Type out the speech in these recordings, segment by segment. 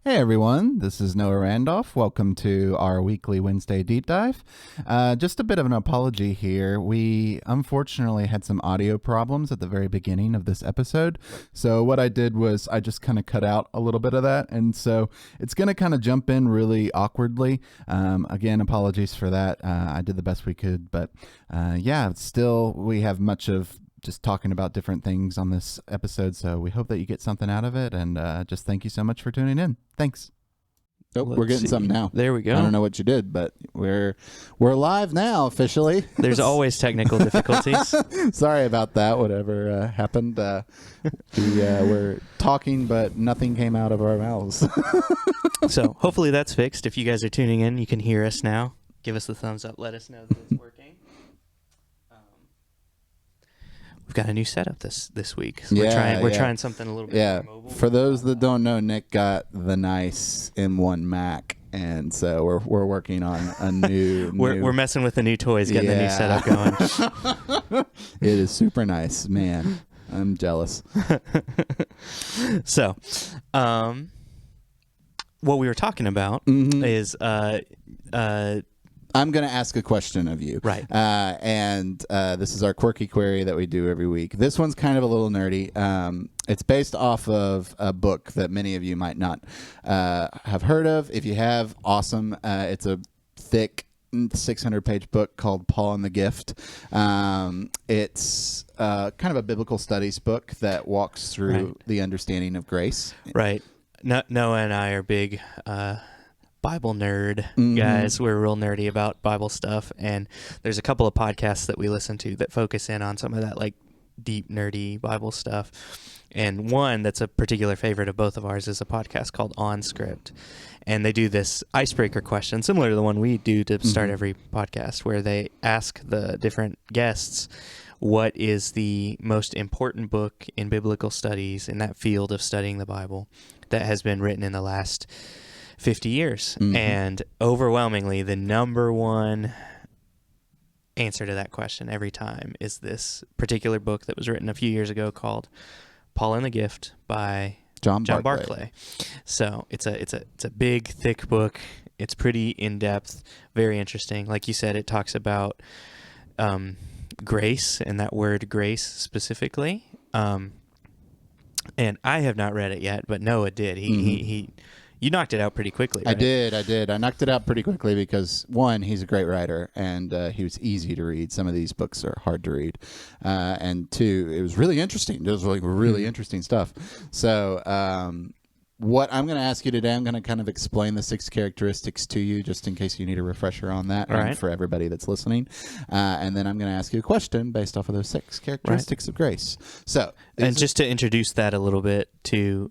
Hey everyone, this is Noah Randolph. Welcome to our weekly Wednesday deep dive. Just a bit of an apology here. We unfortunately had some audio problems at the very beginning of this episode. So what I did was I just kind of cut out a little bit of that. And so it's going to kind of jump in really awkwardly. Again, apologies for that. I did the best we could. But still we have much of just talking about different things on this episode. So we hope that you get something out of it. And just thank you so much for tuning in. Thanks. Oh, we're getting something now. There we go. I don't know what you did, but we're live now officially. There's always technical difficulties. Sorry about that. Whatever happened. We're talking, but nothing came out of our mouths. So hopefully that's fixed. If you guys are tuning in, you can hear us now. Give us the thumbs up. Let us know that it's working. We've got a new setup this week. So we're trying something a little bit more mobile. For those that don't know, Nick got the nice M1 Mac, and so we're working on a new. We're messing with the new toys, getting the new setup going. It is super nice, man. I'm jealous. So, what we were talking about is I'm going to ask a question of you. Right. And this is our quirky query that we do every week. This one's kind of a little nerdy. It's based off of a book that many of you might not have heard of. If you have, awesome. It's a thick 600-page book called Paul and the Gift. It's kind of a biblical studies book that walks through the understanding of grace. Right. Noah and I are big Bible nerd guys. We're real nerdy about Bible stuff, and there's a couple of podcasts that we listen to that focus in on some of that like deep nerdy Bible stuff. And one that's a particular favorite of both of ours is a podcast called On Script, and they do this icebreaker question similar to the one we do to start every podcast, where they ask the different guests what is the most important book in biblical studies in that field of studying the Bible that has been written in the last 50 years. And overwhelmingly, the number one answer to that question every time is this particular book that was written a few years ago called Paul and the Gift by John Barclay. So it's a big, thick book. It's pretty in-depth, very interesting. Like you said, it talks about grace, and that word grace specifically. And I have not read it yet, but Noah did. You knocked it out pretty quickly, right? I did. I knocked it out pretty quickly because, one, he's a great writer, and he was easy to read. Some of these books are hard to read. And two, it was really interesting. It was like really interesting stuff. So what I'm going to ask you today, I'm going to kind of explain the 6 characteristics to you just in case you need a refresher on that and for everybody that's listening. And then I'm going to ask you a question based off of those 6 characteristics of grace. So, and just to introduce that a little bit to,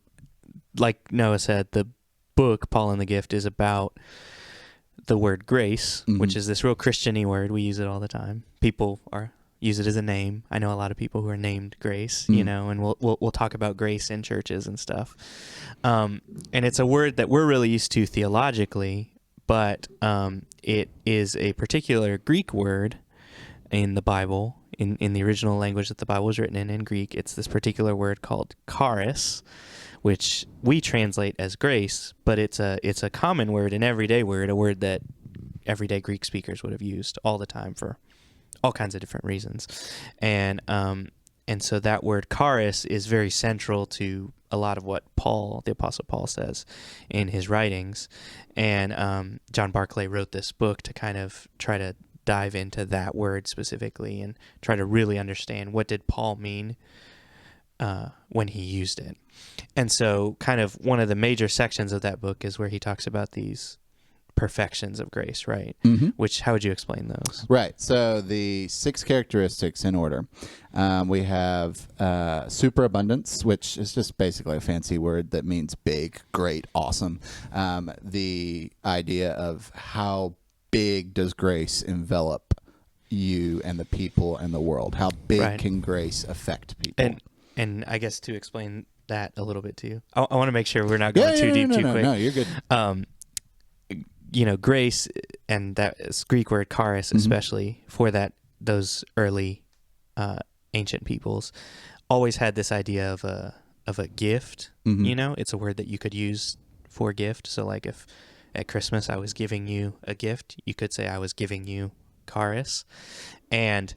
like Noah said, the book Paul and the Gift is about the word grace, which is this real Christian-y word. We use it all the time. People use it as a name. I know a lot of people who are named Grace, and we'll talk about grace in churches and stuff. And it's a word that we're really used to theologically, but it is a particular Greek word in the Bible. In the original language that the Bible was written in Greek, it's this particular word called charis, which we translate as grace, but it's a common word, an everyday word, a word that everyday Greek speakers would have used all the time for all kinds of different reasons. And so that word charis is very central to a lot of what the Apostle Paul says in his writings. And John Barclay wrote this book to kind of try to dive into that word specifically and try to really understand what did Paul mean when he used it. And so kind of one of the major sections of that book is where he talks about these perfections of grace, right? Which, how would you explain those? Right. So the 6 characteristics in order. We have superabundance, which is just basically a fancy word that means big, great, awesome. The idea of how big does grace envelop you and the people and the world? How big can grace affect people? And I guess to explain that a little bit to you, I want to make sure we're not going too deep too quick. No, you're good. Grace, and that Greek word charis, especially for those early ancient peoples, always had this idea of a gift. It's a word that you could use for gift. So like if at Christmas I was giving you a gift, you could say I was giving you charis. And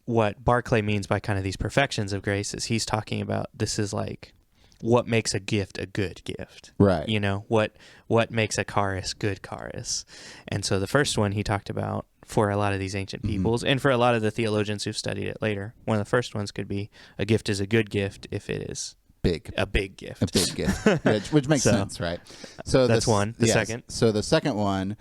what Barclay means by kind of these perfections of grace is he's talking about this is like what makes a gift a good gift. Right. You know, what makes a charis good charis. And so the first one he talked about for a lot of these ancient peoples and for a lot of the theologians who've studied it later, one of the first ones could be a gift is a good gift if it is a big gift. A big gift, which makes sense, right? So that's one. The second. So the second one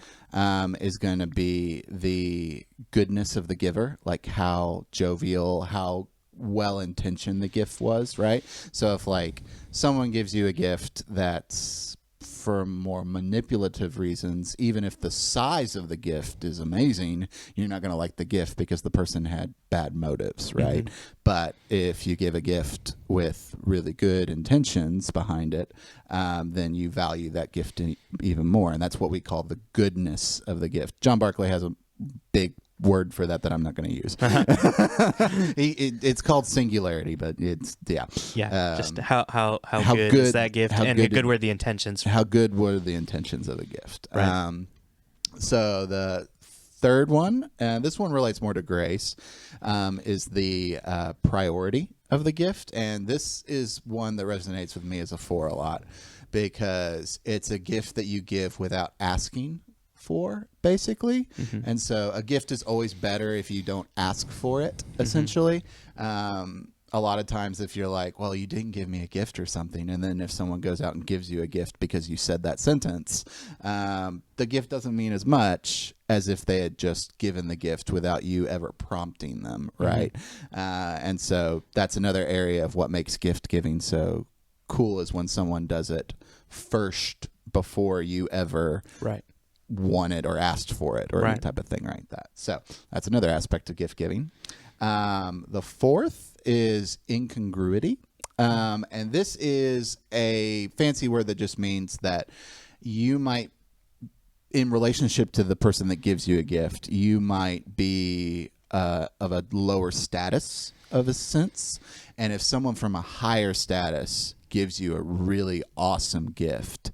is going to be the goodness of the giver, like how jovial, how well-intentioned the gift was, right? So if like someone gives you a gift that's for more manipulative reasons, even if the size of the gift is amazing, you're not going to like the gift because the person had bad motives, right? But if you give a gift with really good intentions behind it, then you value that gift even more. And that's what we call the goodness of the gift. John Barclay has a big word for that I'm not going to use. It's called singularity, but it's just how good is that gift, and how good were the intentions? How good were the intentions of the gift? Right. So the third one, and this one relates more to grace, is the priority of the gift, and this is one that resonates with me as a 4 a lot because it's a gift that you give without asking for, basically. And so a gift is always better if you don't ask for it, essentially. A lot of times if you're like, well, you didn't give me a gift or something, and then if someone goes out and gives you a gift because you said that sentence, the gift doesn't mean as much as if they had just given the gift without you ever prompting them, right? And so that's another area of what makes gift giving so cool, is when someone does it first before you ever wanted or asked for it or any type of thing like that. So that's another aspect of gift giving. The fourth is incongruity. And this is a fancy word that just means that you might, in relationship to the person that gives you a gift, you might be of a lower status of a sense. And if someone from a higher status gives you a really awesome gift,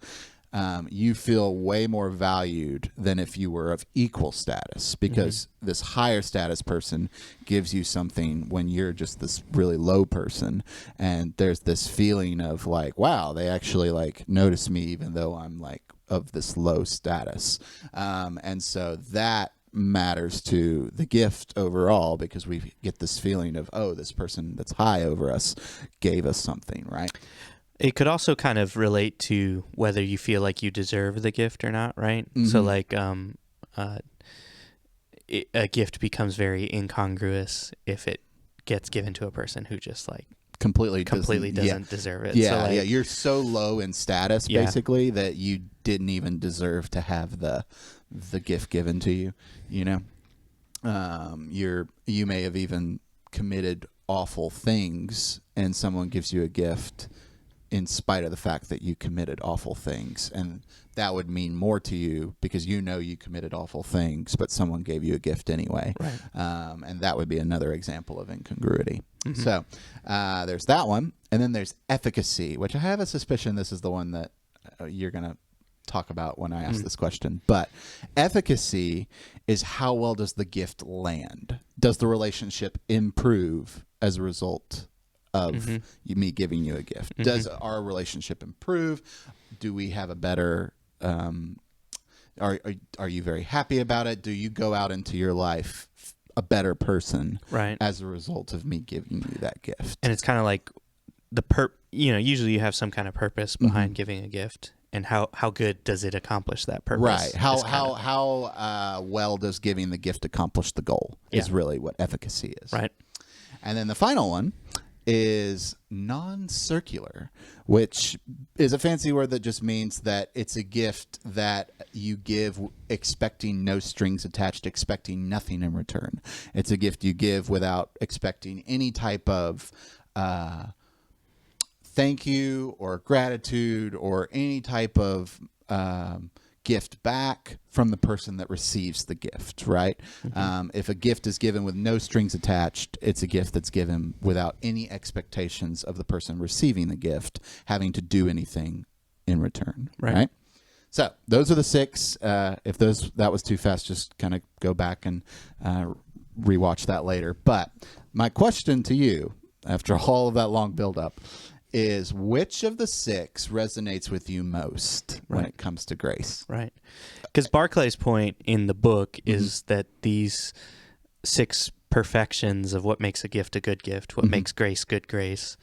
you feel way more valued than if you were of equal status, because this higher status person gives you something when you're just this really low person. And there's this feeling of like, wow, they actually like notice me even though I'm like of this low status. And so that matters to the gift overall, because we get this feeling of, oh, this person that's high over us gave us something, right? It could also kind of relate to whether you feel like you deserve the gift or not, right? So like a gift becomes very incongruous if it gets given to a person who just like completely doesn't deserve it. Yeah, so like, you're so low in status basically that you didn't even deserve to have the gift given to you, you know? You may have even committed awful things and someone gives you a gift in spite of the fact that you committed awful things, and that would mean more to you because you know you committed awful things, but someone gave you a gift anyway. And that would be another example of incongruity. So there's that one, and then there's efficacy, which I have a suspicion this is the one that you're going to talk about when I ask this question. But efficacy is how well does the gift land? Does the relationship improve as a result of me giving you a gift? Does our relationship improve? Do we have a better are you very happy about it? Do you go out into your life a better person as a result of me giving you that gift? And it's kind of like usually you have some kind of purpose behind giving a gift, and how good does it accomplish that purpose? Right. How well does giving the gift accomplish the goal is really what efficacy is. Right. And then the final one is non-circular, which is a fancy word that just means that it's a gift that you give expecting no strings attached, expecting nothing in return. It's a gift you give without expecting any type of thank you or gratitude or any type of gift back from the person that receives the gift, right? If a gift is given with no strings attached, it's a gift that's given without any expectations of the person receiving the gift having to do anything in return. Right. Right. So those are the 6. If that was too fast, just kind of go back and rewatch that later. But my question to you, after all of that long buildup, is which of the 6 resonates with you most when it comes to grace? Right. Because Barclay's point in the book is that these 6 perfections of what makes a gift a good gift, what makes grace good grace,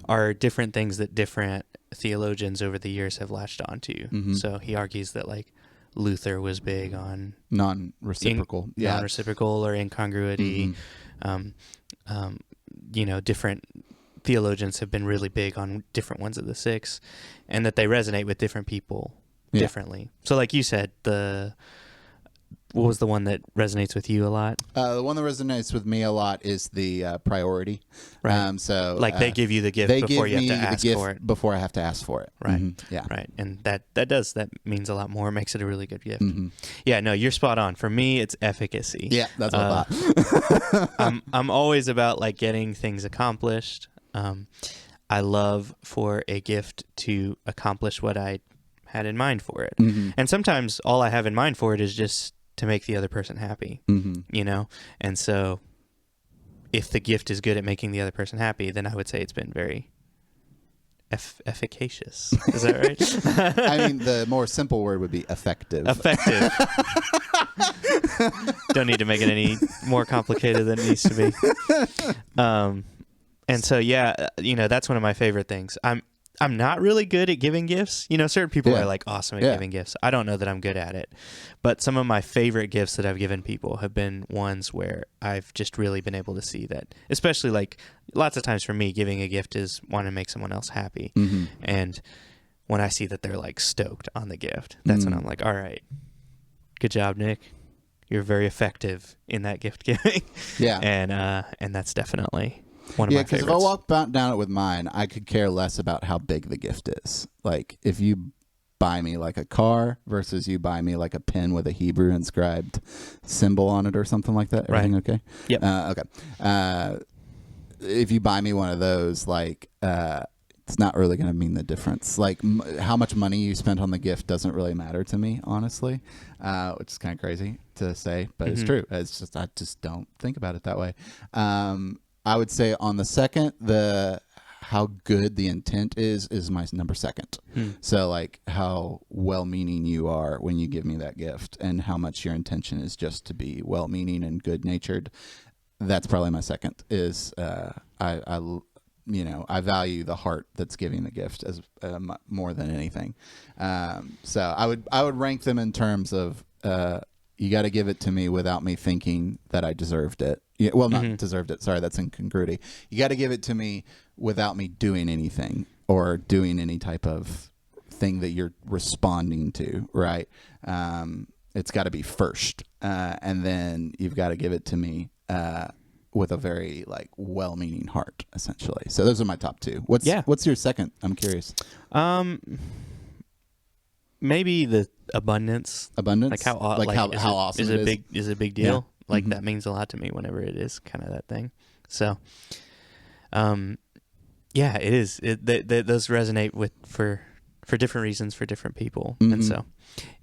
are different things that different theologians over the years have latched onto. So he argues that like Luther was big on non-reciprocal, non-reciprocal or incongruity. Different theologians have been really big on different ones of the 6, and that they resonate with different people differently. So like you said, what was the one that resonates with you a lot? The one that resonates with me a lot is the priority. Right. So like they give you the gift before you have to ask for it. Before I have to ask for it. Right. Yeah. Right. And that means a lot more. It makes it a really good gift. Yeah, no, you're spot on. For me, it's efficacy. Yeah, that's what I thought. I'm always about like getting things accomplished. I love for a gift to accomplish what I had in mind for it. And sometimes all I have in mind for it is just to make the other person happy, And so if the gift is good at making the other person happy, then I would say it's been very efficacious. Is that right? I mean, the more simple word would be effective. Effective. Don't need to make it any more complicated than it needs to be. And so, that's one of my favorite things. I'm not really good at giving gifts. Certain people are like awesome at giving gifts. I don't know that I'm good at it. But some of my favorite gifts that I've given people have been ones where I've just really been able to see that, especially like lots of times for me, giving a gift is wanting to make someone else happy. And when I see that they're like stoked on the gift, that's when I'm like, all right, good job, Nick. You're very effective in that gift giving. Yeah. And that's definitely one of my favorites. Yeah, because if I walk down it with mine, I could care less about how big the gift is. Like, if you buy me like a car versus you buy me like a pen with a Hebrew inscribed symbol on it or something like that. Everything okay? Yep. Okay. If you buy me one of those, like, it's not really going to mean the difference. Like, how much money you spent on the gift doesn't really matter to me, honestly, which is kind of crazy to say, but it's true. It's just, I just don't think about it that way. I would say on the second, how good the intent is my number 2. So like how well-meaning you are when you give me that gift, and how much your intention is just to be well-meaning and good-natured. That's probably my 2nd. Is I value the heart that's giving the gift as more than anything. So I would rank them in terms of you got to give it to me without me thinking that I deserved it. Yeah, well, not deserved it. Sorry, that's incongruity. You got to give it to me without me doing anything or doing any type of thing that you're responding to, right? It's got to be first, and then you've got to give it to me with a very like well-meaning heart, essentially. So those are my top 2. What's your 2nd? I'm curious. Maybe the abundance. Like how awesome is it is. Is it a big deal? Like that means a lot to me whenever it is kind of that thing. So, it is. Those resonate for different reasons for different people, and so,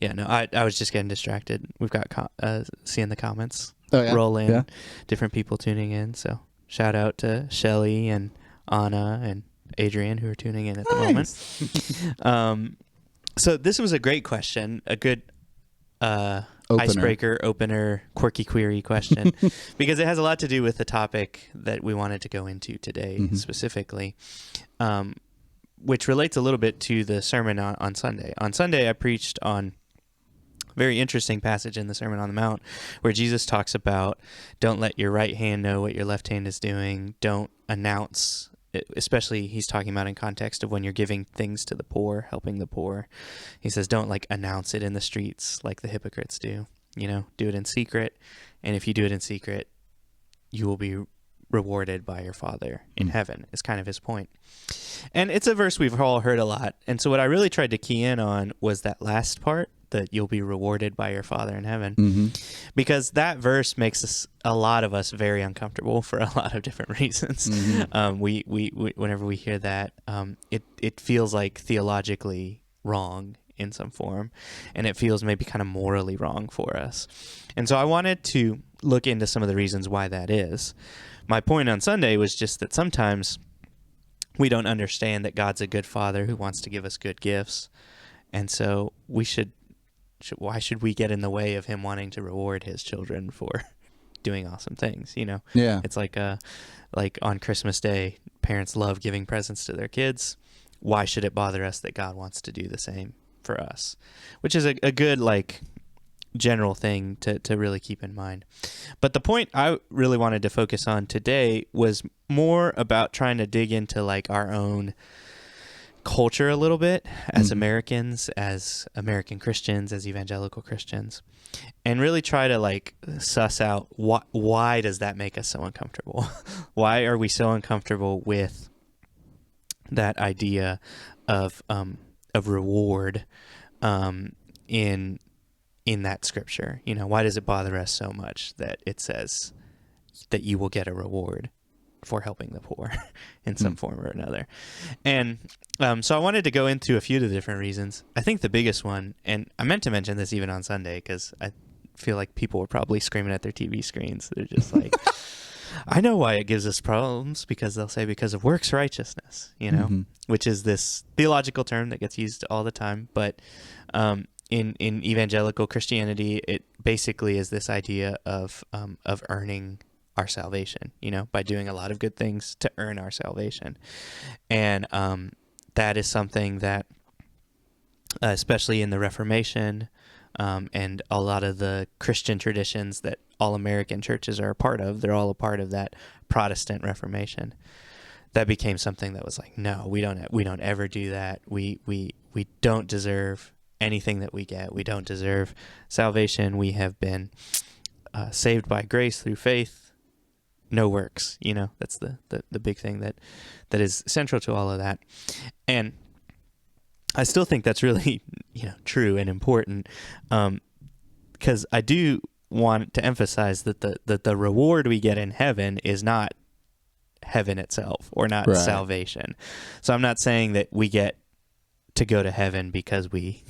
I was just getting distracted. We've got seeing the comments roll in, different people tuning in. So shout out to Shelly and Anna and Adrian who are tuning in at the moment. So this was a great question, a good icebreaker, opener, quirky query question, because it has a lot to do with the topic that we wanted to go into today specifically, which relates a little bit to the sermon on Sunday. On Sunday, I preached on a very interesting passage in the Sermon on the Mount where Jesus talks about don't let your right hand know what your left hand is doing, don't announce. Especially he's talking about in context of when you're giving things to the poor, helping the poor. He says, don't like announce it in the streets like the hypocrites do, do it in secret. And if you do it in secret, you will be rewarded by your Father in heaven is kind of his point. And it's a verse we've all heard a lot. And so what I really tried to key in on was that last part, that you'll be rewarded by your Father in heaven, because that verse makes a lot of us very uncomfortable for a lot of different reasons. We whenever we hear that, it feels like theologically wrong in some form, and it feels maybe kind of morally wrong for us. And so I wanted to look into some of the reasons why that is. My point on Sunday was just that sometimes we don't understand that God's a good father who wants to give us good gifts. And so why should we get in the way of him wanting to reward his children for doing awesome things, you know? Yeah. It's like on Christmas Day, parents love giving presents to their kids. Why should it bother us that God wants to do the same for us? Which is a good, like, general thing to really keep in mind. But the point I really wanted to focus on today was more about trying to dig into, like, our own culture a little bit as Americans, as American Christians, as evangelical Christians, and really try to, like, suss out why does that make us so uncomfortable? Why are we so uncomfortable with that idea of reward in that scripture? You know, why does it bother us so much that it says that you will get a reward for helping the poor in some form or another? And so I wanted to go into a few of the different reasons. I think the biggest one, and I meant to mention this even on Sunday because I feel like people were probably screaming at their TV screens. They're just like, I know why it gives us problems, because they'll say because of works righteousness, you know, which is this theological term that gets used all the time. But in evangelical Christianity, it basically is this idea of earning our salvation, you know, by doing a lot of good things to earn our salvation. And that is something that, especially in the Reformation and a lot of the Christian traditions that all American churches are a part of, they're all a part of that Protestant Reformation. That became something that was like, no, we don't ever do that. We don't deserve anything that we get. We don't deserve salvation. We have been saved by grace through faith, no works. You know, that's the big thing that is central to all of that. And I still think that's really, you know, true and important, because I do want to emphasize that the reward we get in heaven is not heaven itself, or not Right. salvation. So I'm not saying that we get to go to heaven because we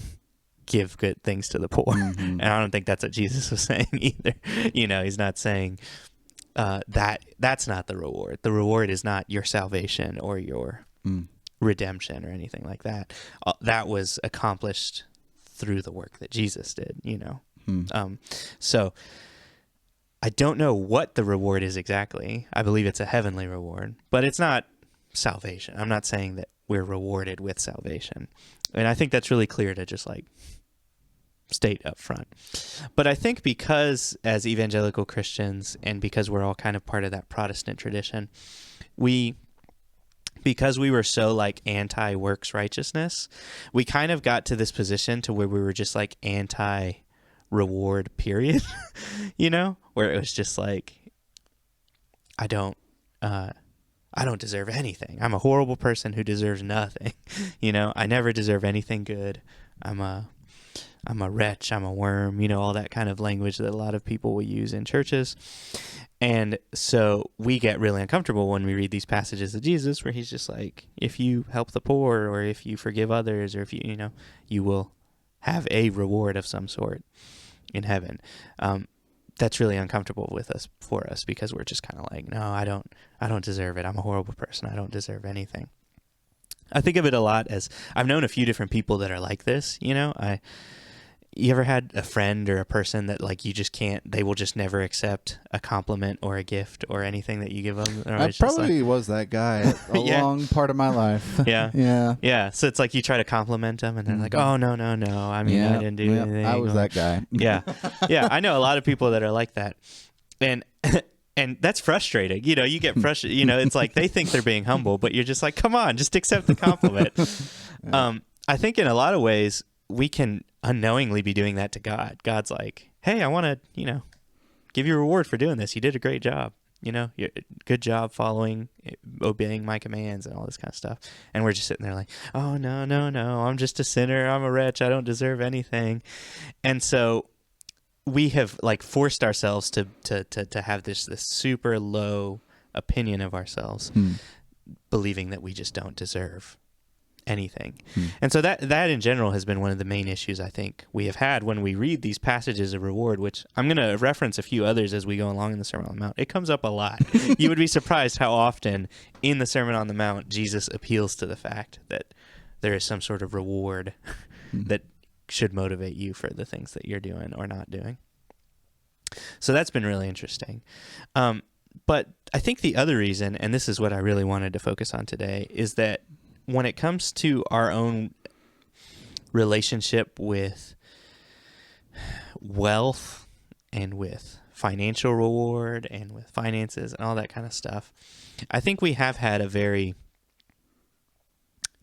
give good things to the poor. And I don't think that's what Jesus was saying either. You know, he's not saying that's not the reward. The reward is not your salvation or your redemption or anything like that. That was accomplished through the work that Jesus did, you know. So I don't know what the reward is exactly. I believe it's a heavenly reward, but it's not salvation. I'm not saying that we're rewarded with salvation. And I think that's really clear to just, like, state up front. But I think because as evangelical Christians, and because we're all kind of part of that Protestant tradition, because we were so, like, anti-works righteousness, we kind of got to this position to where we were just, like, anti-reward, period. You know, where it was just like, I don't deserve anything. I'm a horrible person who deserves nothing. You know, I never deserve anything good. I'm a wretch. I'm a worm. You know, all that kind of language that a lot of people will use in churches. And so we get really uncomfortable when we read these passages of Jesus where he's just like, if you help the poor, or if you forgive others, or if you know, you will have a reward of some sort in heaven. That's really uncomfortable for us because we're just kind of like, no, I don't deserve it. I'm a horrible person. I don't deserve anything. I think of it a lot as, I've known a few different people that are like this, you know. You ever had a friend or a person that, like, you just can't, they will just never accept a compliment or a gift or anything that you give them? I probably was that guy a long part of my life. Yeah. So it's like you try to compliment them and they're like, oh, no. I mean, I didn't do anything. I was that guy. Yeah. I know a lot of people that are like that. And that's frustrating. You know, you get frustrated. You know, it's like they think they're being humble, but you're just like, come on, just accept the compliment. I think in a lot of ways, we can unknowingly be doing that to God. God's like, hey, I want to, you know, give you a reward for doing this. You did a great job. You know, good job obeying my commands and all this kind of stuff. And we're just sitting there like, oh, no. I'm just a sinner. I'm a wretch. I don't deserve anything. And so we have, like, forced ourselves to have this super low opinion of ourselves, believing that we just don't deserve anything. And so that in general has been one of the main issues I think we have had when we read these passages of reward, which I'm going to reference a few others as we go along in the Sermon on the Mount. It comes up a lot. You would be surprised how often in the Sermon on the Mount Jesus appeals to the fact that there is some sort of reward that should motivate you for the things that you're doing or not doing. So that's been really interesting. But I think the other reason, and this is what I really wanted to focus on today, is that when it comes to our own relationship with wealth and with financial reward and with finances and all that kind of stuff, I think we have had a very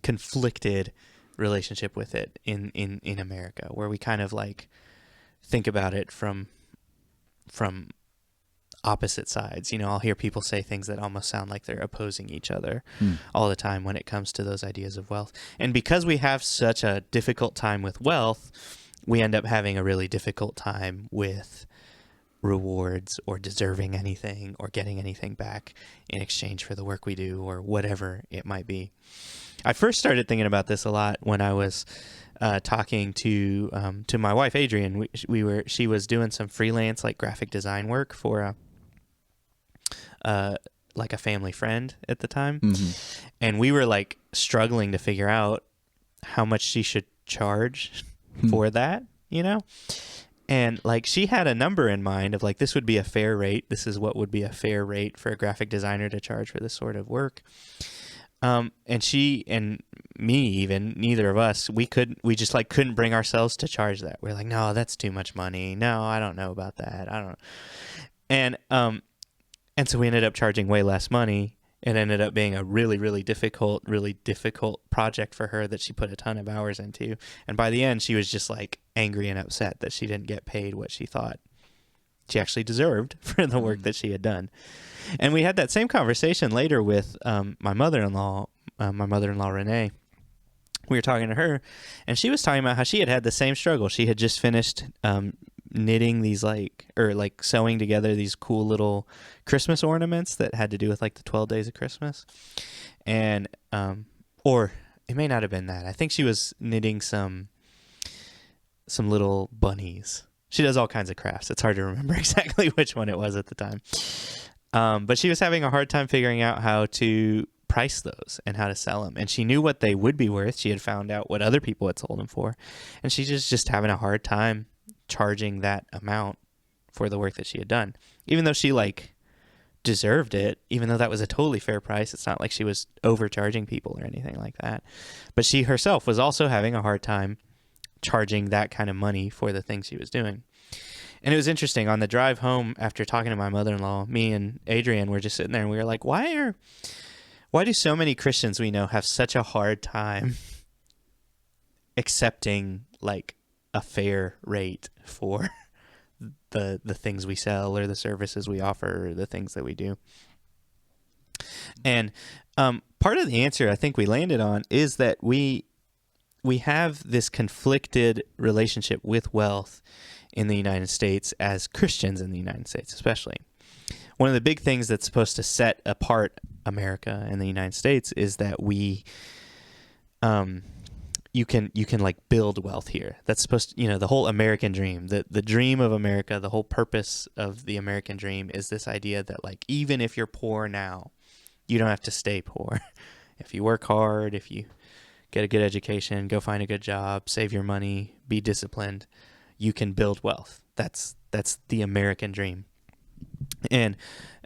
conflicted relationship with it in America, where we kind of like think about it from opposite sides. I'll hear people say things that almost sound like they're opposing each other all the time when it comes to those ideas of wealth. And because we have such a difficult time with wealth, we end up having a really difficult time with rewards or deserving anything or getting anything back in exchange for the work we do or whatever it might be. I first started thinking about this a lot when I was talking to my wife, Adrian. She was doing some freelance like graphic design work for like a family friend at the time. And we were like struggling to figure out how much she should charge for that, and like she had a number in mind of like, this would be a fair rate. This is what would be a fair rate for a graphic designer to charge for this sort of work. And she and me, even neither of us, we just like couldn't bring ourselves to charge that. We're like, no, that's too much money. No, I don't know about that. I don't. And so we ended up charging way less money. It ended up being a really, really difficult project for her that she put a ton of hours into. And by the end, she was just like angry and upset that she didn't get paid what she thought she actually deserved for the work that she had done. And we had that same conversation later with my mother-in-law Renee. We were talking to her, and she was talking about how she had the same struggle. She had just finished knitting these sewing together these cool little Christmas ornaments that had to do with like the 12 days of Christmas. And or it may not have been that. I think she was knitting some little bunnies. She does all kinds of crafts. It's hard to remember exactly which one it was at the time. But she was having a hard time figuring out how to price those and how to sell them. And she knew what they would be worth. She had found out what other people had sold them for. And she's just having a hard time charging that amount for the work that she had done. Even though she like deserved it, even though that was a totally fair price. It's not like she was overcharging people or anything like that. But she herself was also having a hard time charging that kind of money for the things she was doing. And it was interesting. On the drive home after talking to my mother-in-law, me and Adrian were just sitting there and we were like, why do so many Christians we know have such a hard time accepting like a fair rate for the things we sell or the services we offer or the things that we do? And part of the answer I think we landed on is that we have this conflicted relationship with wealth in the United States as Christians in the United States, especially. One of the big things that's supposed to set apart America and the United States is that we, you can like build wealth here. That's supposed to, the whole American dream, the dream of America, the whole purpose of the American dream is this idea that like, even if you're poor now, you don't have to stay poor. If you work hard, if you get a good education, go find a good job, save your money, be disciplined, you can build wealth. That's the American dream. And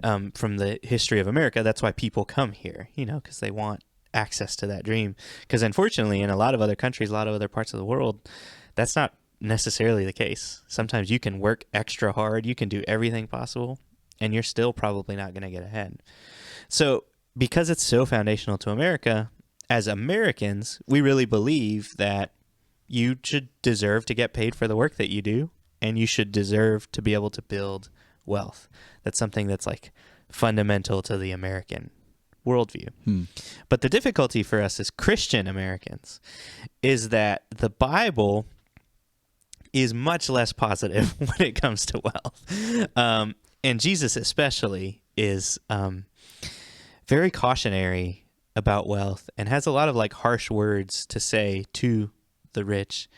from the history of America, that's why people come here, because they want access to that dream. Because unfortunately, in a lot of other countries, a lot of other parts of the world, that's not necessarily the case. Sometimes you can work extra hard, you can do everything possible, and you're still probably not going to get ahead. So because it's so foundational to America, as Americans, we really believe that you should deserve to get paid for the work that you do, and you should deserve to be able to build wealth. That's something that's like fundamental to the American worldview. But the difficulty for us as Christian Americans is that the Bible is much less positive when it comes to wealth. And Jesus especially is very cautionary about wealth and has a lot of like harsh words to say to the rich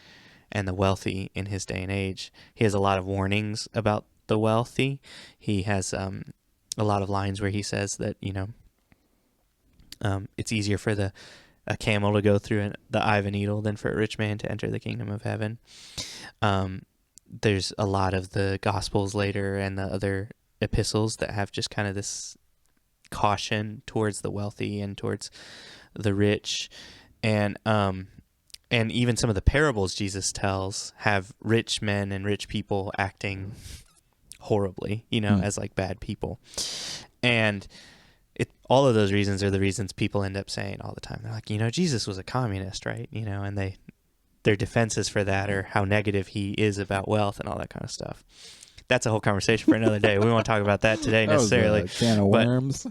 and the wealthy in his day and age. He has a lot of warnings about the wealthy. He has a lot of lines where he says that, it's easier for a camel to go through the eye of a needle than for a rich man to enter the kingdom of heaven. There's a lot of the Gospels later and the other epistles that have just kind of this caution towards the wealthy and towards the rich. And even some of the parables Jesus tells have rich men and rich people acting horribly, as like bad people. And all of those reasons are the reasons people end up saying all the time. They're like, Jesus was a communist, right? And their defenses for that are how negative he is about wealth and all that kind of stuff. That's a whole conversation for another day. We won't talk about that today necessarily. That was a can of worms.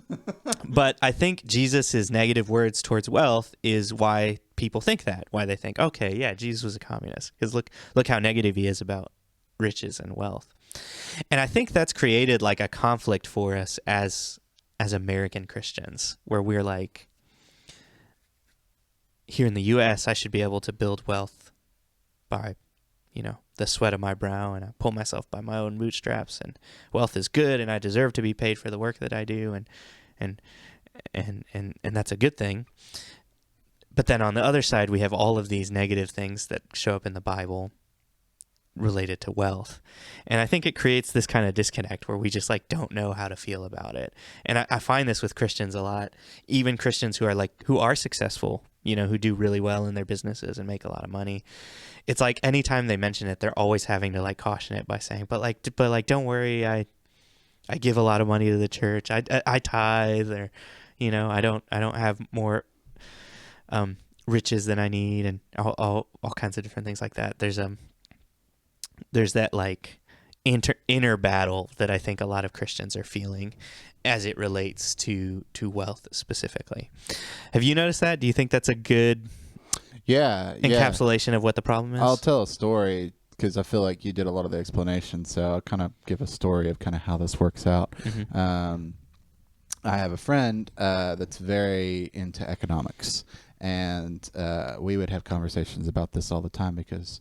But I think Jesus's negative words towards wealth is why people think that. Why they think, okay, yeah, Jesus was a communist. Because look how negative he is about riches and wealth. And I think that's created like a conflict for us as American Christians, where we're like, here in the U.S., I should be able to build wealth by the sweat of my brow, and I pull myself by my own bootstraps, and wealth is good, and I deserve to be paid for the work that I do, and that's a good thing. But then on the other side, we have all of these negative things that show up in the Bible related to wealth. And I think it creates this kind of disconnect where we just like don't know how to feel about it. And I find this with Christians a lot, even Christians who are successful, who do really well in their businesses and make a lot of money. It's like anytime they mention it, they're always having to like caution it by saying, but don't worry, I give a lot of money to the church. I tithe, or I don't have more riches than I need, and all kinds of different things like that. There's that like inner battle that I think a lot of Christians are feeling as it relates to wealth specifically. Have you noticed that? Do you think that's a good encapsulation of what the problem is? I'll tell a story because I feel like you did a lot of the explanation, so I'll kind of give a story of kind of how this works out. Mm-hmm. I have a friend that's very into economics, and we would have conversations about this all the time because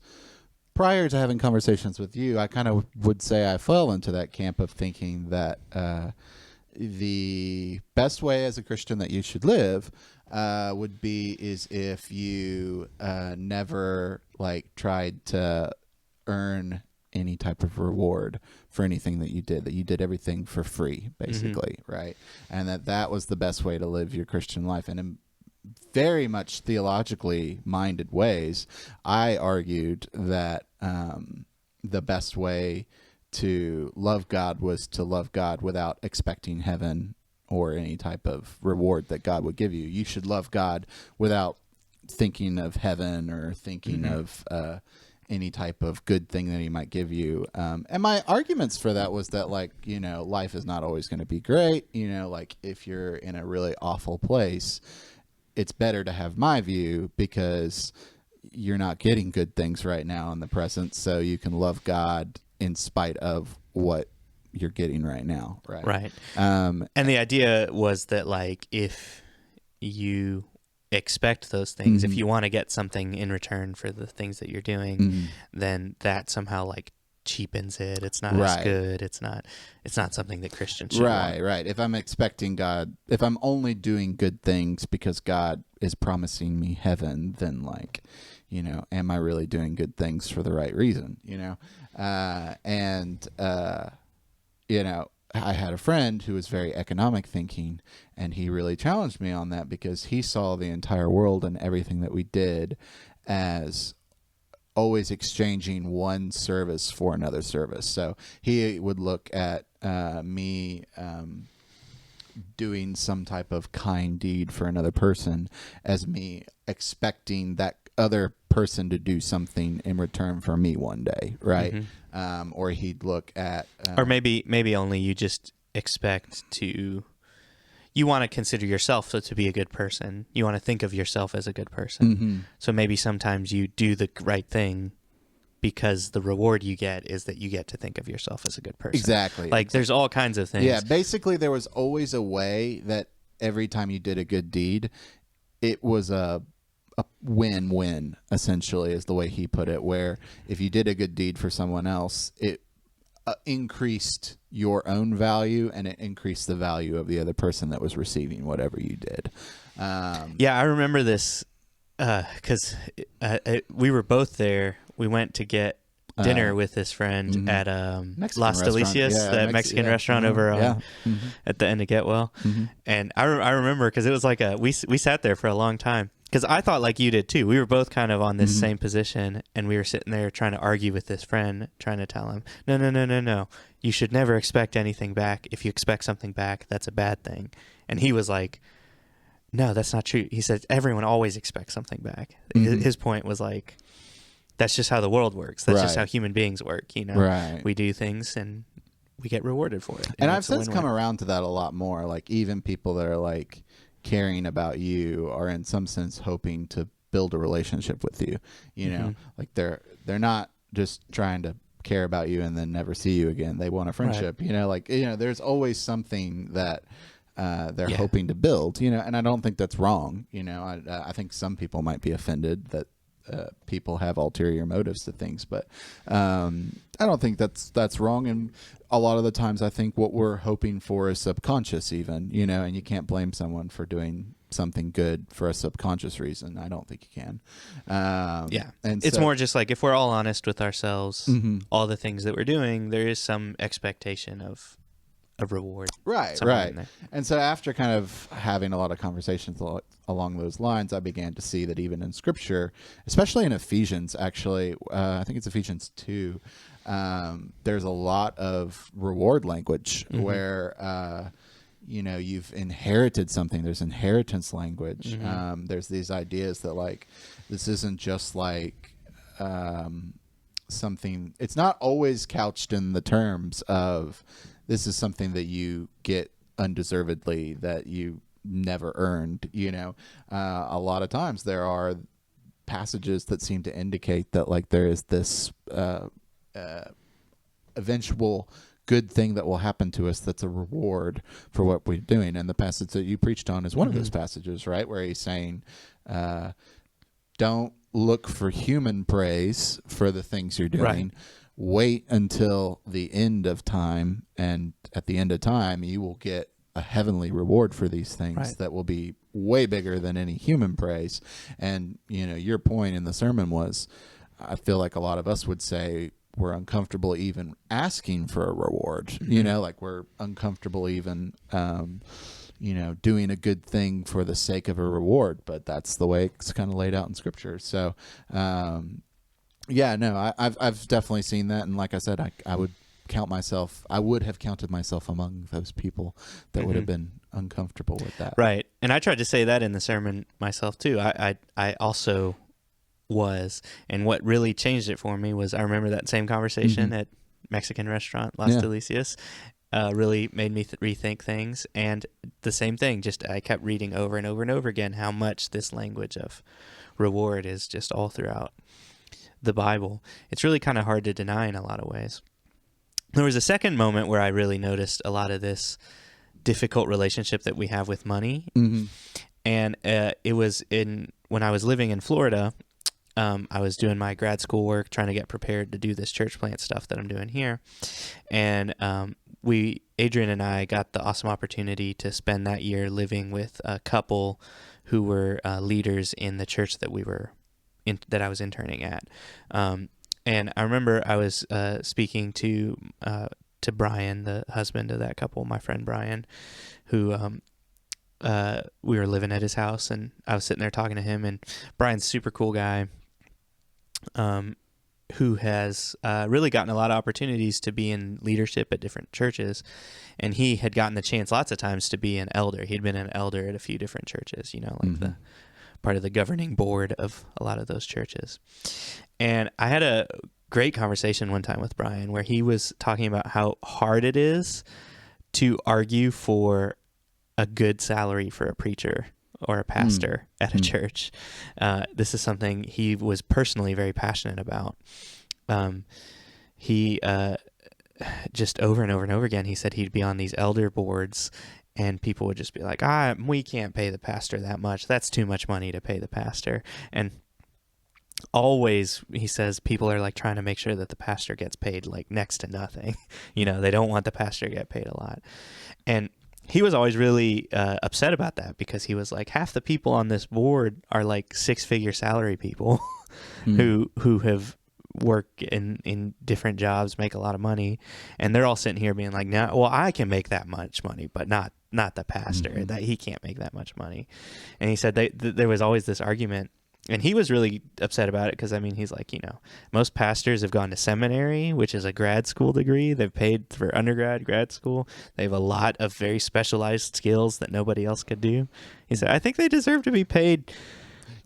prior to having conversations with you, I kind of would say I fell into that camp of thinking that the best way as a Christian that you should live would be is if you never like tried to earn any type of reward for anything that you did everything for free, basically, mm-hmm. right? And that was the best way to live your Christian life. And in very much theologically minded ways, I argued that the best way to love God was to love God without expecting heaven or any type of reward that God would give you. You should love God without thinking of heaven or thinking mm-hmm. of any type of good thing that he might give you. And my arguments for that was that, like, life is not always going to be great. Like if you're in a really awful place, it's better to have my view because you're not getting good things right now in the present. So you can love God in spite of what you're getting right now. Right. Right. And the idea was that, like, if you expect those things, mm-hmm. if you want to get something in return for the things that you're doing, mm-hmm. then that somehow like cheapens it. It's not as good. It's not something that Christians should want. Right. If I'm expecting God, if I'm only doing good things because God is promising me heaven, then like, am I really doing good things for the right reason? I had a friend who was very economic thinking, and he really challenged me on that because he saw the entire world and everything that we did as always exchanging one service for another service. So he would look at me doing some type of kind deed for another person as me expecting that other person to do something in return for me one day, right? Mm-hmm. Or he'd look at... or maybe only you just expect to... You want to consider yourself to be a good person. You want to think of yourself as a good person. Mm-hmm. So maybe sometimes you do the right thing because the reward you get is that you get to think of yourself as a good person. Exactly. Like there's all kinds of things. Yeah, basically there was always a way that every time you did a good deed, it was a win-win, essentially, is the way he put it, where if you did a good deed for someone else, it increased your own value, and it increased the value of the other person that was receiving whatever you did. Yeah, I remember this because we were both there. We went to get dinner with this friend at Las Delicias, that Mexican restaurant over at the end of Getwell. And I remember because it was like we sat there for a long time. Because I thought like you did too. We were both kind of on this same position, and we were sitting there trying to argue with this friend, trying to tell him, no. You should never expect anything back. If you expect something back, that's a bad thing. And he was like, no, that's not true. He said, everyone always expects something back. His point was like, that's just how the world works. That's just how human beings work. You know, we do things and we get rewarded for it. And I've since come around to that a lot more. Like even people that are like caring about you are in some sense hoping to build a relationship with you. You know, like they're not just trying to care about you and then never see you again. They want a friendship. You know, like there's always something that they're hoping to build. You know, and I don't think that's wrong. You know, I think some people might be offended that people have ulterior motives to things, but I don't think that's wrong. And a lot of the times I think what we're hoping for is subconscious even, you know, and you can't blame someone for doing something good for a subconscious reason. I don't think you can. And it's more just like if we're all honest with ourselves, all the things that we're doing, there is some expectation of a reward. Right. And so after kind of having a lot of conversations along those lines, I began to see that even in Scripture, especially in Ephesians, actually, I think it's Ephesians 2, there's a lot of reward language where, you've inherited something. There's inheritance language. There's these ideas that like, this isn't just like something, it's not always couched in the terms of, this is something that you get undeservedly, that you never earned. You know, a lot of times there are passages that seem to indicate that like there is this eventual good thing that will happen to us that's a reward for what we're doing. And the passage that you preached on is one of those passages, right, where he's saying, don't look for human praise for the things you're doing. Wait until the end of time, and at the end of time, you will get a heavenly reward for these things that will be way bigger than any human praise. And, your point in the sermon was, I feel like a lot of us would say we're uncomfortable even asking for a reward, like we're uncomfortable even, doing a good thing for the sake of a reward, but that's the way it's kind of laid out in Scripture. So, I've definitely seen that, and like I said, I would have counted myself among those people that would have been uncomfortable with that. Right, and I tried to say that in the sermon myself too. I also was, and what really changed it for me was I remember that same conversation at Mexican restaurant Las Delicias. Really made me rethink things, and the same thing. Just I kept reading over and over and over again how much this language of reward is just all throughout the Bible. It's really kind of hard to deny in a lot of ways. There was a second moment where I really noticed a lot of this difficult relationship that we have with money, and it was when I was living in Florida. I was doing my grad school work, trying to get prepared to do this church plant stuff that I'm doing here, and Adrian and I got the awesome opportunity to spend that year living with a couple who were leaders in the church that that I was interning at. And I remember I was speaking to Brian, the husband of that couple, my friend Brian, who we were living at his house, and I was sitting there talking to him, and Brian's a super cool guy who has really gotten a lot of opportunities to be in leadership at different churches, and he had gotten the chance lots of times to be an elder. He'd been an elder at a few different churches, like the part of the governing board of a lot of those churches. And I had a great conversation one time with Brian where he was talking about how hard it is to argue for a good salary for a preacher or a pastor at a church. This is something he was personally very passionate about. He just over and over and over again, he said he'd be on these elder boards And people would just be like, we can't pay the pastor that much. That's too much money to pay the pastor. And always, he says, people are like trying to make sure that the pastor gets paid like next to nothing. They don't want the pastor to get paid a lot. And he was always really upset about that, because he was like, half the people on this board are like 6-figure salary people who have work in different jobs, make a lot of money, and they're all sitting here being like, "No, well, I can make that much money, but not the pastor. That he can't make that much money." And he said there was always this argument, and he was really upset about it, because he's like, most pastors have gone to seminary, which is a grad school degree. They've paid for undergrad, grad school. They have a lot of very specialized skills that nobody else could do. He said, I think they deserve to be paid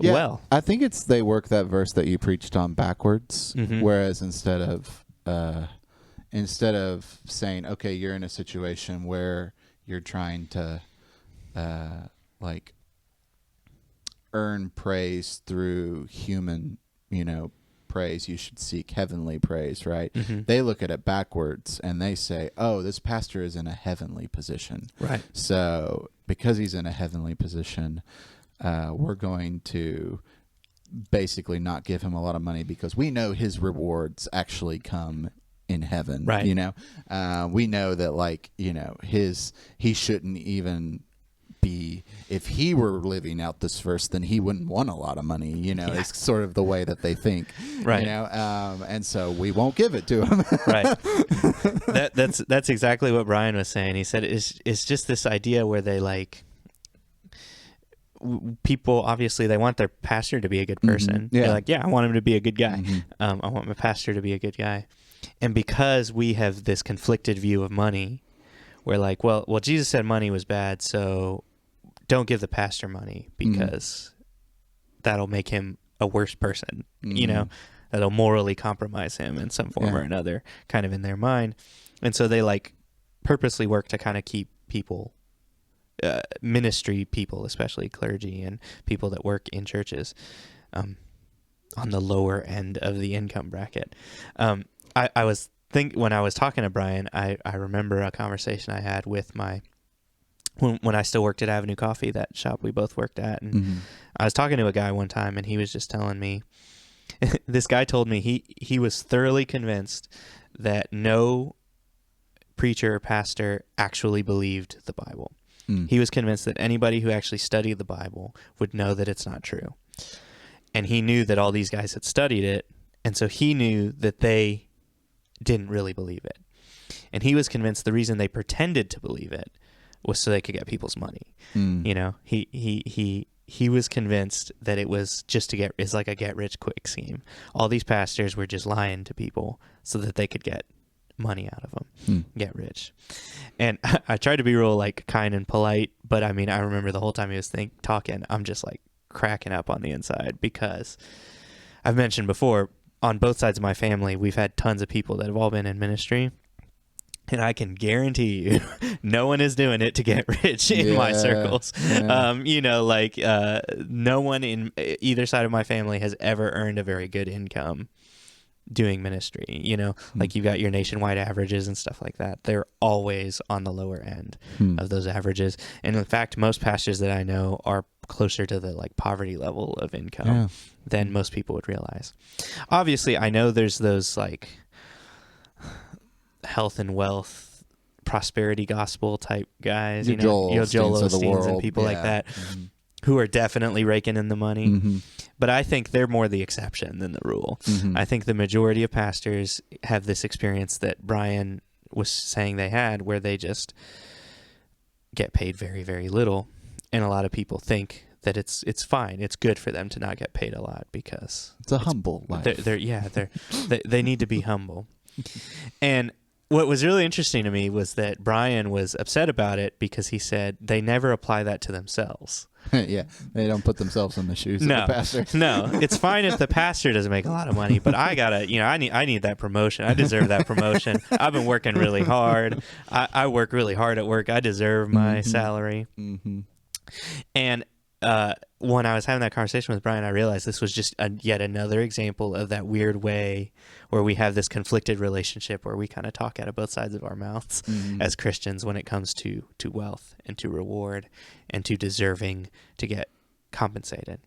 well. I think they work that verse that you preached on backwards, whereas instead of saying, okay, you're in a situation where you're trying to earn praise through human, praise, you should seek heavenly praise, right? They look at it backwards and they say, oh, this pastor is in a heavenly position. Right. So because he's in a heavenly position, we're going to basically not give him a lot of money, because we know his rewards actually come in heaven. Right. We know that he shouldn't even be, if he were living out this verse, then he wouldn't want a lot of money. It's sort of the way that they think. Right. And so we won't give it to him. Right. That's exactly what Brian was saying. He said it's just this idea where they people, obviously they want their pastor to be a good person. Yeah. They're like, I want him to be a good guy. I want my pastor to be a good guy. And because we have this conflicted view of money, we're like, well, Jesus said money was bad, so don't give the pastor money, because that'll make him a worse person. That'll morally compromise him in some form or another, kind of in their mind. And so they purposely work to kind of keep people, ministry people, especially clergy and people that work in churches, on the lower end of the income bracket. I was when I was talking to Brian, I remember a conversation I had with when I still worked at Avenue Coffee, that shop we both worked at, and I was talking to a guy one time, and he was just telling me, this guy told me he was thoroughly convinced that no preacher or pastor actually believed the Bible. He was convinced that anybody who actually studied the Bible would know that it's not true. And he knew that all these guys had studied it, and so he knew that they didn't really believe it. And he was convinced the reason they pretended to believe it was so they could get people's money. He was convinced that it was just it's like a get-rich-quick scheme. All these pastors were just lying to people so that they could get money out of them, get rich. And I tried to be real kind and polite, but I remember the whole time he was talking, I'm just cracking up on the inside, because I've mentioned before, on both sides of my family, we've had tons of people that have all been in ministry, and I can guarantee you no one is doing it to get rich in my circles. No one in either side of my family has ever earned a very good income doing ministry. You've got your nationwide averages and stuff like that. They're always on the lower end of those averages. And in fact, most pastors that I know are closer to the poverty level of income than most people would realize. Obviously, I know there's those health and wealth, prosperity gospel type guys, Joel Osteens and people like that, who are definitely raking in the money. But I think they're more the exception than the rule. I think the majority of pastors have this experience that Brian was saying they had, where they just get paid very, very little. And a lot of people think that it's fine. It's good for them to not get paid a lot, because it's a humble life. They need to be humble. And what was really interesting to me was that Brian was upset about it, because he said they never apply that to themselves. Yeah, they don't put themselves in the shoes of the pastor. No, it's fine if the pastor doesn't make a lot of money, but I gotta, I need that promotion. I deserve that promotion. I've been working really hard. I work really hard at work. I deserve my salary. And when I was having that conversation with Brian, I realized this was just yet another example of that weird way where we have this conflicted relationship where we kind of talk out of both sides of our mouths as Christians when it comes to wealth and to reward and to deserving to get compensated.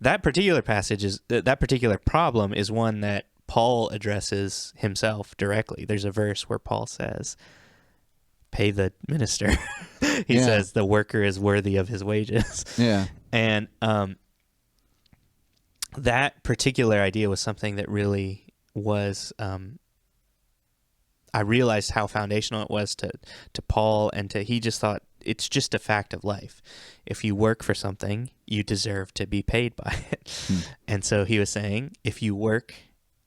That particular passage that particular problem is one that Paul addresses himself directly. There's a verse where Paul says, pay the minister. He says the worker is worthy of his wages. Yeah. And that particular idea was something that really was, I realized how foundational it was to Paul, and he just thought it's just a fact of life. If you work for something, you deserve to be paid by it. And so he was saying, if you work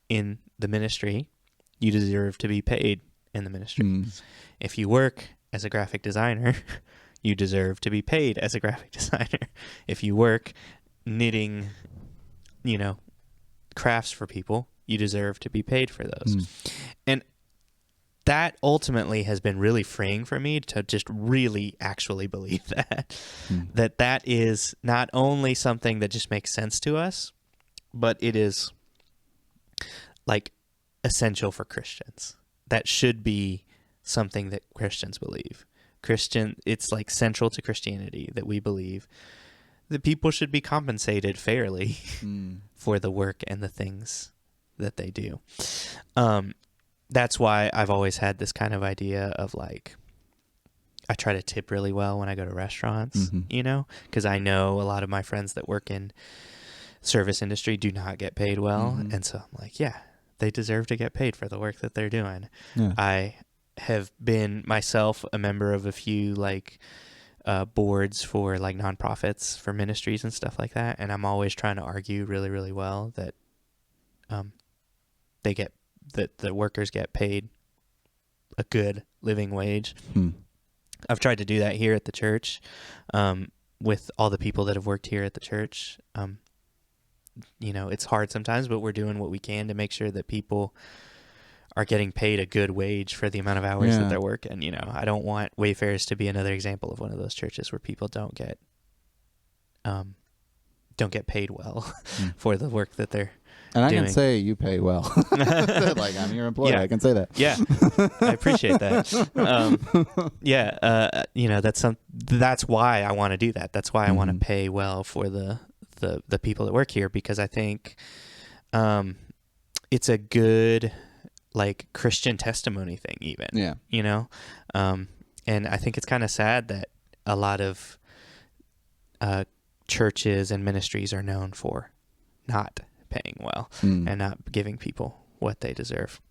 in the ministry, you deserve to be paid in the ministry. If you work as a graphic designer, you deserve to be paid as a graphic designer. If you work knitting, crafts for people, you deserve to be paid for those. And that ultimately has been really freeing for me to just really actually believe that. That is not only something that just makes sense to us, but it is like essential for Christians. That should be something that Christians believe. It's like central to Christianity that we believe that people should be compensated fairly for the work and the things that they do. That's why I've always had this kind of idea of like, I try to tip really well when I go to restaurants, because I know a lot of my friends that work in service industry do not get paid well. And so I'm like, yeah, they deserve to get paid for the work that they're doing. Yeah. I have been myself a member of a few like boards for like nonprofits for ministries and stuff like that. And I'm always trying to argue really, really well that that the workers get paid a good living wage. I've tried to do that here at the church with all the people that have worked here at the church. It's hard sometimes, but we're doing what we can to make sure that people are getting paid a good wage for the amount of hours that they're working. I don't want Wayfarers to be another example of one of those churches where people don't get paid well for the work that they're and doing. I can say you pay well. Like, I'm your employee. I can say that. Yeah, I appreciate that. That's why I want to do that. That's why I want to pay well for the people that work here, because I think it's a good like Christian testimony thing even. Yeah. And I think it's kind of sad that a lot of churches and ministries are known for not paying well and not giving people what they deserve.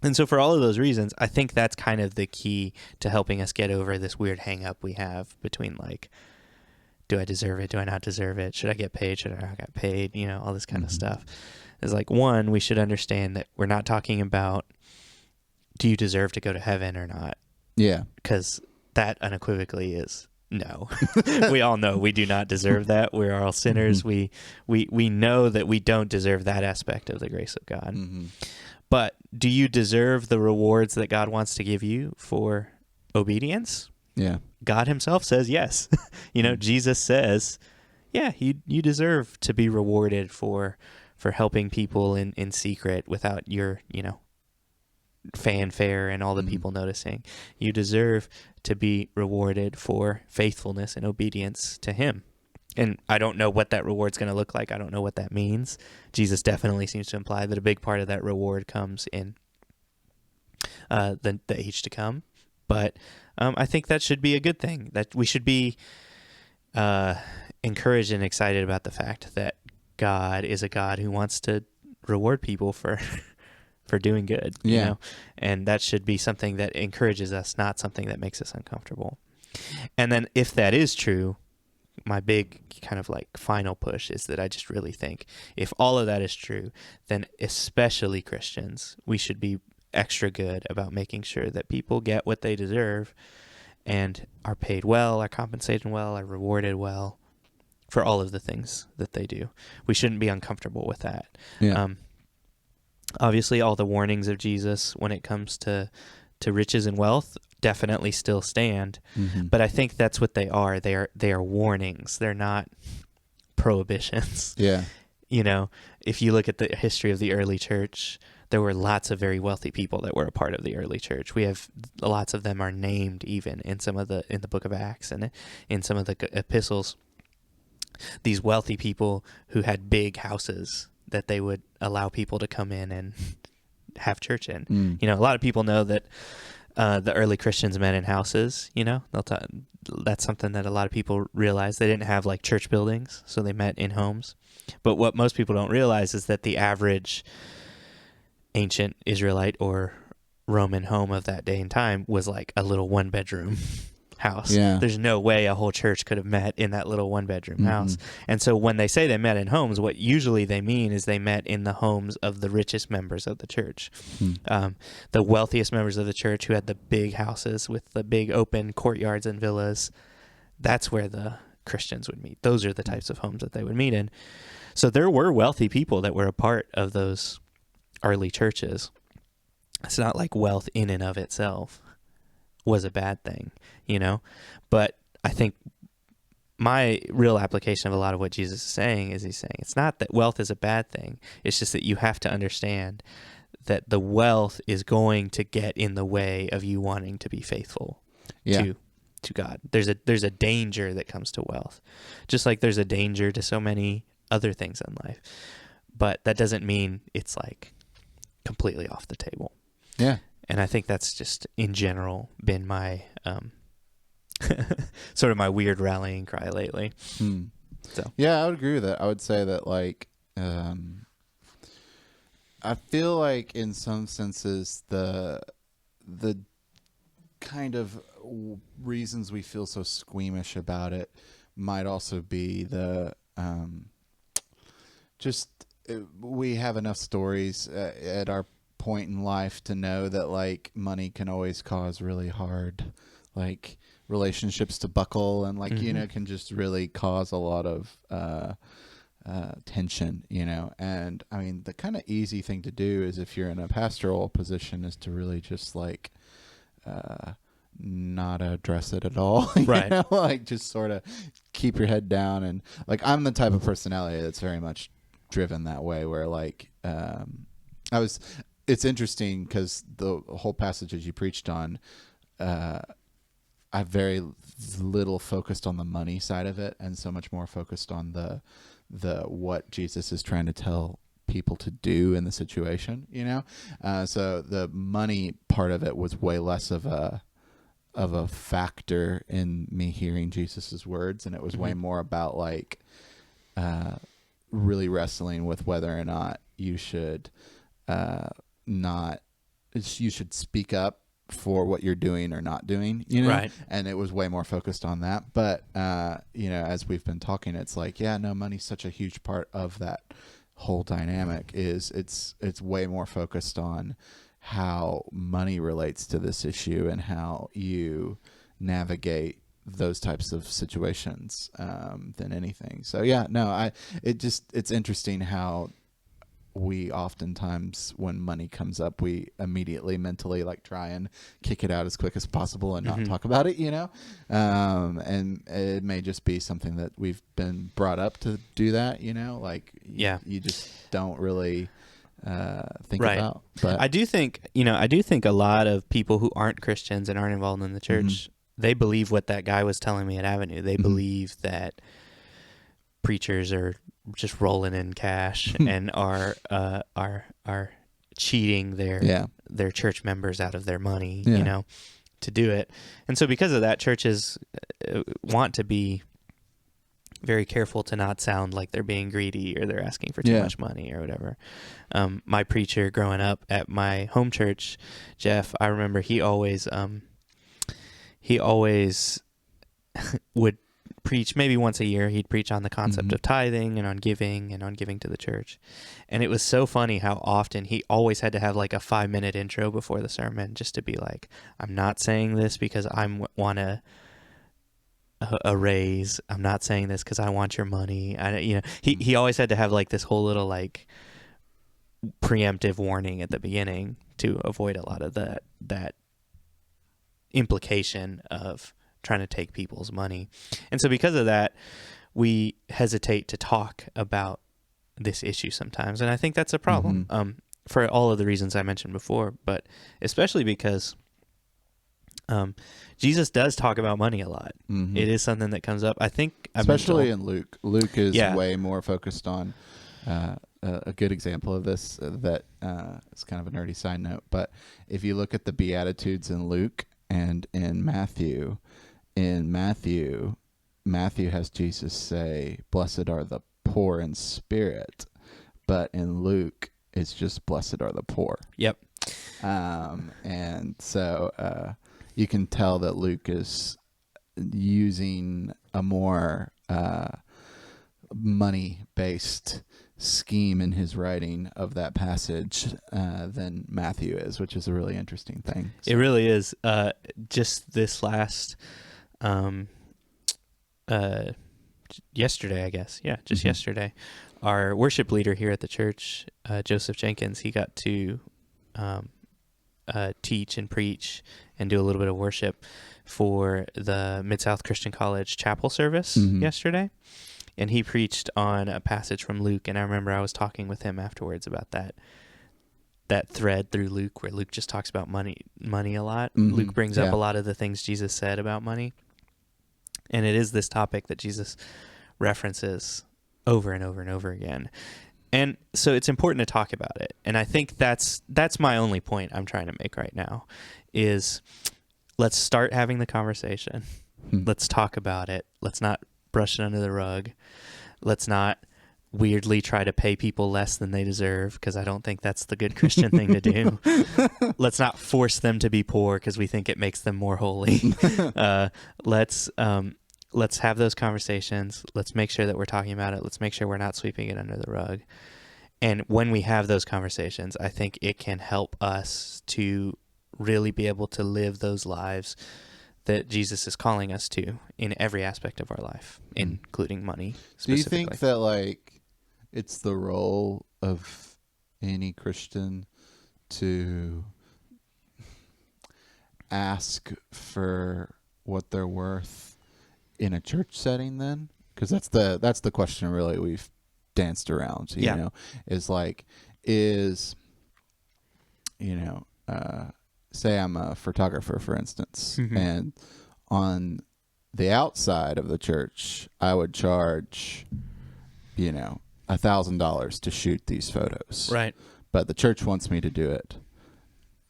And so for all of those reasons, I think that's kind of the key to helping us get over this weird hang up we have between like, do I deserve it? Do I not deserve it? Should I get paid? Should I not get paid? All this kind of stuff. It's like, one, we should understand that we're not talking about, do you deserve to go to heaven or not? Yeah. Because that unequivocally is no. We all know we do not deserve that. We're all sinners. We know that we don't deserve that aspect of the grace of God. But do you deserve the rewards that God wants to give you for obedience? Yeah. God himself says yes. Jesus says, yeah, you deserve to be rewarded for helping people in secret without your, fanfare and all the people noticing. You deserve to be rewarded for faithfulness and obedience to him. And I don't know what that reward's going to look like. I don't know what that means. Jesus definitely seems to imply that a big part of that reward comes in the age to come. But I think that should be a good thing, that we should be encouraged and excited about the fact that God is a God who wants to reward people for doing good. And that should be something that encourages us, not something that makes us uncomfortable. And then if that is true, my big kind of like final push is that I just really think if all of that is true, then especially Christians, we should be extra good about making sure that people get what they deserve and are paid well, are compensated well, are rewarded well for all of the things that they do. We shouldn't be uncomfortable with that. Obviously, all the warnings of Jesus when it comes to riches and wealth definitely still stand. Mm-hmm. But I think that's what they are. They are warnings. They're not prohibitions. Yeah. You know, if you look at the history of the early church, there were lots of very wealthy people that were a part of the early church. We have lots of them are named even in the book of Acts and in some of the epistles. These wealthy people who had big houses that they would allow people to come in and have church in. Mm. You know, a lot of people know that the early Christians met in houses. You know, that's something that a lot of people realize. They didn't have like church buildings, so they met in homes. But what most people don't realize is that the average ancient Israelite or Roman home of that day and time was like a little 1-bedroom house. Yeah. There's no way a whole church could have met in that little 1-bedroom Mm-hmm. house. And so when they say they met in homes, what usually they mean is they met in the homes of the richest members of the church. Mm. The wealthiest members of the church who had the big houses with the big open courtyards and villas. That's where the Christians would meet. Those are the types of homes that they would meet in. So there were wealthy people that were a part of those early churches. It's not like wealth in and of itself was a bad thing, you know? But I think my real application of a lot of what Jesus is saying is he's saying it's not that wealth is a bad thing. It's just that you have to understand that the wealth is going to get in the way of you wanting to be faithful to God. There's a danger that comes to wealth, just like there's a danger to so many other things in life. But that doesn't mean it's like completely off the table. Yeah. And I think that's just in general been my sort of my weird rallying cry lately. Mm. So yeah, I would agree with that. I would say that like I feel like in some senses the kind of reasons we feel so squeamish about it might also be the we have enough stories at our point in life to know that like money can always cause really hard like relationships to buckle and like you know can just really cause a lot of tension, you know. And I mean the kind of easy thing to do is if you're in a pastoral position is to really just like not address it at all. Right. Know? Like just sort of keep your head down. And like I'm the type of personality that's very much driven that way where like it's interesting because the whole passages you preached on I very little focused on the money side of it and so much more focused on the what Jesus is trying to tell people to do in the situation, you know. So the money part of it was way less of a factor in me hearing Jesus's words, and it was way more about like really wrestling with whether or not you should you should speak up for what you're doing or not doing, you know. Right. And it was way more focused on that. But you know, as we've been talking, it's like, yeah, no, money's such a huge part of that whole dynamic. Is it's way more focused on how money relates to this issue and how you navigate those types of situations than anything. So yeah, no, it's interesting how we oftentimes when money comes up, we immediately mentally like try and kick it out as quick as possible and not talk about it, you know? And it may just be something that we've been brought up to do that, you know, like you just don't really think about. But I do think a lot of people who aren't Christians and aren't involved in the church, they believe what that guy was telling me at Avenue. They believe that preachers are just rolling in cash and are cheating their church members out of their money, you know, to do it. And so because of that, churches want to be very careful to not sound like they're being greedy or they're asking for too much money or whatever. My preacher growing up at my home church, Jeff, I remember he always would preach maybe once a year. He'd preach on the concept of tithing and on giving to the church. And it was so funny how often he always had to have like a 5-minute intro before the sermon just to be like, I'm not saying this because I want a raise. I'm not saying this because I want your money. He always had to have like this whole little like preemptive warning at the beginning to avoid a lot of that implication of trying to take people's money. And so because of that, we hesitate to talk about this issue sometimes. And I think that's a problem, for all of the reasons I mentioned before, but especially because Jesus does talk about money a lot. It is something that comes up. I think, especially in Luke. Luke is way more focused on a good example of this. That is kind of a nerdy side note, but if you look at the Beatitudes in Luke and in Matthew, Matthew has Jesus say, "Blessed are the poor in spirit," but in Luke, it's just "Blessed are the poor." Yep. And so you can tell that Luke is using a more money-based scheme in his writing of that passage than Matthew is, which is a really interesting thing. So. It really is. Just this last yesterday, I guess. Yeah, just yesterday. Our worship leader here at the church, Joseph Jenkins, he got to teach and preach and do a little bit of worship for the Mid-South Christian College chapel service yesterday. And he preached on a passage from Luke, and I remember I was talking with him afterwards about that thread through Luke where Luke just talks about money a lot. Luke brings up a lot of the things Jesus said about money. And it is this topic that Jesus references over and over and over again. And so it's important to talk about it. And I think that's my only point I'm trying to make right now is let's start having the conversation. Let's talk about it. Let's not brush it under the rug. Let's not weirdly try to pay people less than they deserve, because I don't think that's the good Christian thing to do. Let's not force them to be poor because we think it makes them more holy. Let's have those conversations. Let's make sure that we're talking about it. Let's make sure we're not sweeping it under the rug. And when we have those conversations, I think it can help us to really be able to live those lives that Jesus is calling us to in every aspect of our life, including money specifically. Do you think that, like, it's the role of any Christian to ask for what they're worth in a church setting then? Because that's the question really we've danced around, you know, is like, say I'm a photographer, for instance, and on the outside of the church, I would charge, $1,000 to shoot these photos. Right. But the church wants me to do it.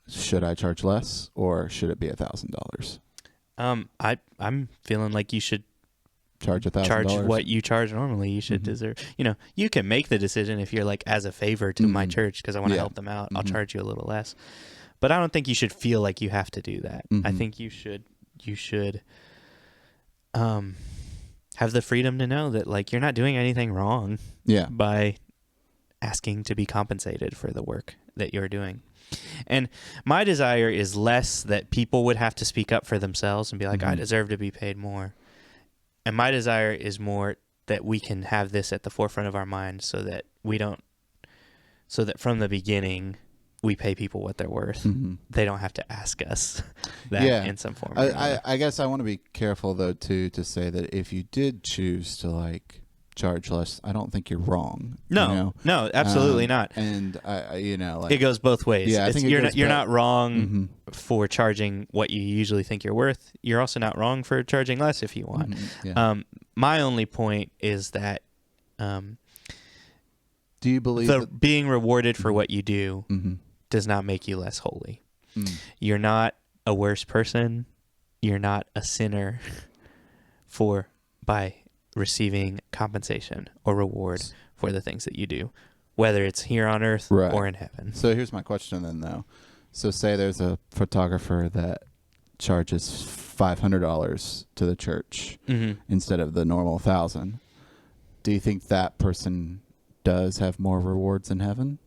Should I charge less, or should it be $1,000? I'm feeling like you should charge $1,000. Charge what you charge normally. You should deserve. You can make the decision if you're like, as a favor to my church because I want to help them out, I'll charge you a little less. But I don't think you should feel like you have to do that. I think you should have the freedom to know that, like, you're not doing anything wrong by asking to be compensated for the work that you're doing. And my desire is less that people would have to speak up for themselves and be like, I deserve to be paid more. And my desire is more that we can have this at the forefront of our mind so that from the beginning, we pay people what they're worth. They don't have to ask us that in some form. I guess I want to be careful, though, too, to say that if you did choose to, like, charge less, I don't think you're wrong. No, absolutely not. And it goes both ways. Yeah, I think you're not wrong for charging what you usually think you're worth. You're also not wrong for charging less if you want. My only point is that do you believe being rewarded for what you do does not make you less holy? You're not a worse person. You're not a sinner by receiving compensation or reward for the things that you do, whether it's here on earth or in heaven. So here's my question then, though. So say there's a photographer that charges $500 to the church instead of the normal $1,000. Do you think that person does have more rewards in heaven?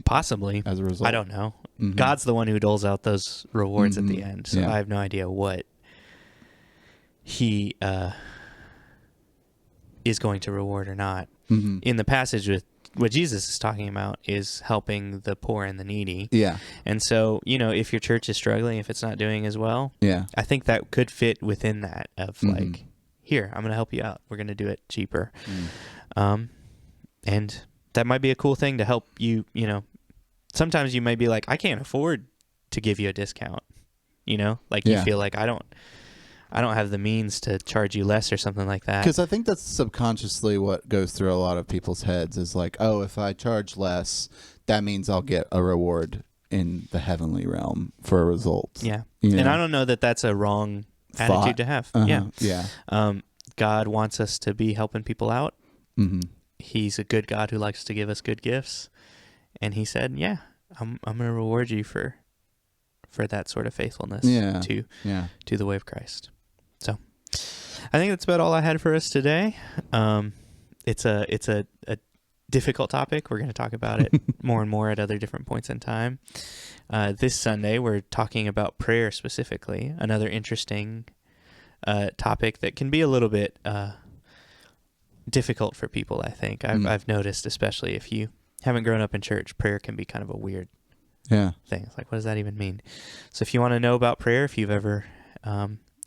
Possibly. As a result? I don't know. God's the one who doles out those rewards at the end, so I have no idea what he is going to reward or not. In the passage with what Jesus is talking about is helping the poor and the needy. Yeah. And so, if your church is struggling, if it's not doing as well, Yeah. I think that could fit within that of like, here, I'm going to help you out. We're going to do it cheaper. And that might be a cool thing to help you, sometimes you may be like, I can't afford to give you a discount, like you feel like I don't have the means to charge you less or something like that. Because I think that's subconsciously what goes through a lot of people's heads is like, oh, if I charge less, that means I'll get a reward in the heavenly realm for a result. Yeah. And I don't know that that's a wrong attitude to have. Yeah. God wants us to be helping people out. He's a good God who likes to give us good gifts. And he said, yeah, I'm going to reward you for that sort of faithfulness to the way of Christ. So I think that's about all I had for us today. It's a difficult topic. We're going to talk about it more and more at other different points in time. This Sunday, we're talking about prayer specifically, another interesting topic that can be a little bit difficult for people, I think. I've noticed, especially if you haven't grown up in church, prayer can be kind of a weird thing. It's like, what does that even mean? So if you want to know about prayer, if you've ever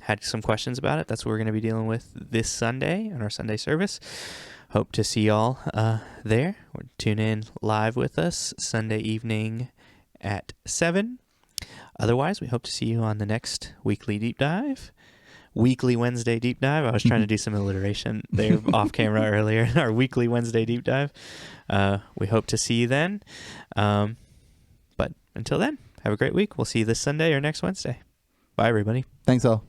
had some questions about it, that's what we're going to be dealing with this Sunday in our Sunday service. Hope to see y'all there. Or tune in live with us Sunday evening at 7. Otherwise, we hope to see you on the next weekly deep dive. Weekly Wednesday deep dive. I was trying to do some alliteration there off camera earlier. Our weekly Wednesday deep dive. We hope to see you then. But until then, have a great week. We'll see you this Sunday or next Wednesday. Bye, everybody. Thanks all.